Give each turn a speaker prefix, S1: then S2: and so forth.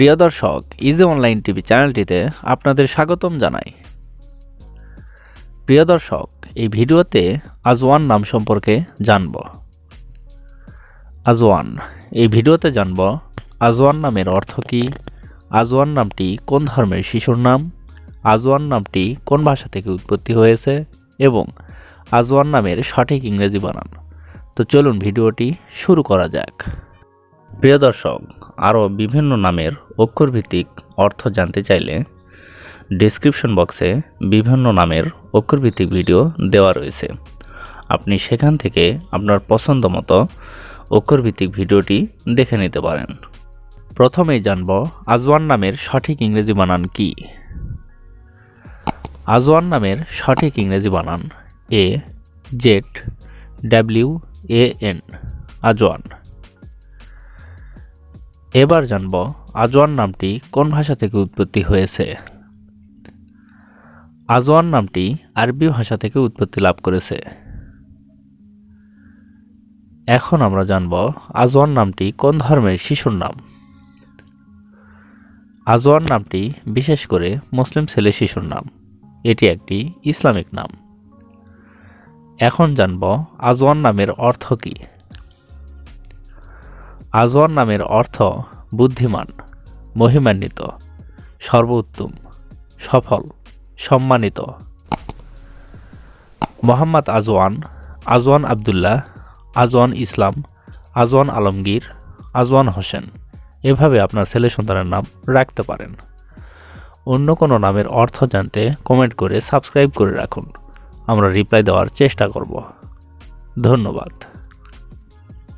S1: প্রিয় দর্শক, easy online TV চ্যানেলটিতে আপনাদের স্বাগতম জানাই। প্রিয় দর্শক, এই ভিডিওতে আজওয়ান নাম সম্পর্কে জানব। আজওয়ান এই ভিডিওতে জানব আজওয়ান নামের অর্থ কী, আজওয়ান নামটি কোন ধর্মের শিশুর নাম, আজওয়ান নামটি কোন ভাষা থেকে উৎপত্তি হয়েছে এবং আজওয়ান নামের সঠিক ইংরেজি বানান। তো চলুন ভিডিওটি শুরু করা যাক। প্রিয় দর্শক, আরও বিভিন্ন নামের অক্ষরভিত্তিক অর্থ জানতে চাইলে ডেসক্রিপশন বক্সে বিভিন্ন নামের অক্ষরভিত্তিক ভিডিও দেওয়া রয়েছে। আপনি সেখান থেকে আপনার পছন্দ মতো অক্ষরভিত্তিক ভিডিওটি দেখে নিতে পারেন। প্রথমেই জানব আজওয়ান নামের সঠিক ইংরেজি বানান কি। আজওয়ান নামের সঠিক ইংরেজি বানান AZWAN, আজওয়ান। এবার জানব আজওয়ান নামটি কোন ভাষা থেকে উৎপত্তি হয়েছে। আজওয়ান নামটি আরবি ভাষা থেকে উৎপত্তি লাভ করেছে। এখন আমরা জানব আজওয়ান নামটি কোন ধর্মের শিশুর নাম। আজওয়ান নামটি বিশেষ করে মুসলিম ছেলে শিশুর নাম, এটি একটি ইসলামিক নাম। এখন জানব আজওয়ান নামের অর্থ কী। আজওয়ান নামের অর্থ বুদ্ধিমান, মহিমান্বিত, সর্বোত্তম, সফল, সম্মানিত। মোহাম্মদ আজওয়ান, আজওয়ান আবদুল্লাহ, আজওয়ান ইসলাম, আজওয়ান আলমগীর, আজওয়ান হোসেন, এভাবে আপনার ছেলে সন্তানের নাম রাখতে পারেন। অন্য কোনো নামের অর্থ জানতে কমেন্ট করে সাবস্ক্রাইব করে রাখুন, আমরা রিপ্লাই দেওয়ার চেষ্টা করব। ধন্যবাদ।